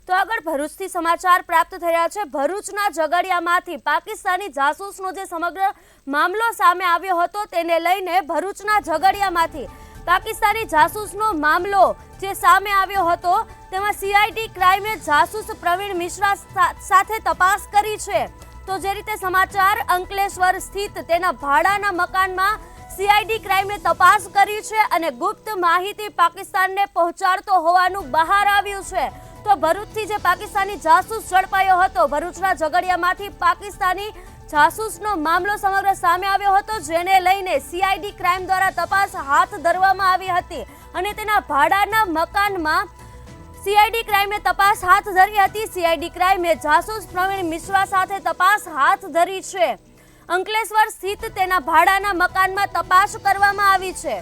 તો આગળ ભરૂચથી સમાચાર પ્રાપ્ત થયા છે। ભરૂચના ઝઘડિયામાંથી પાકિસ્તાની જાસૂસનો જે સમગ્ર મામલો સામે આવ્યો હતો તેને લઈને ભરૂચના ઝઘડિયામાંથી પાકિસ્તાની જાસૂસનો મામલો જે સામે આવ્યો હતો તેમાં સીઆઈડી ક્રાઇમે જાસૂસ પ્રવીણ મિશ્રા સાથે તપાસ કરી છે। તો જે રીતે સમાચાર અંકલેશ્વર સ્થિત તેના ભાડાના મકાનમાં સીઆઈડી ક્રાઇમે તપાસ કરી છે અને ગુપ્ત માહિતી પાકિસ્તાનને પહોંચાડતો હોવાનું બહાર આવ્યું છે। તો ભરૂચથી જે પાકિસ્તાની જાસૂસ ઝડપાયો હતો, ભરૂચના ઝઘડિયામાંથી પાકિસ્તાની જાસૂસનો મામલો સમગ્ર સામે આવ્યો હતો, જેને લઈને સીઆઈડી ક્રાઇમ દ્વારા તપાસ હાથ ધરવામાં આવી હતી અને તેના ભાડાના મકાનમાં સીઆઈડી ક્રાઇમે તપાસ હાથ ધરી હતી। સીઆઈડી ક્રાઇમે જાસૂસ પ્રવીણ મિશ્રા સાથે તપાસ હાથ ધરી છે। અંકલેશ્વર સ્થિત તેના ભાડાના મકાનમાં તપાસ કરવામાં આવી છે।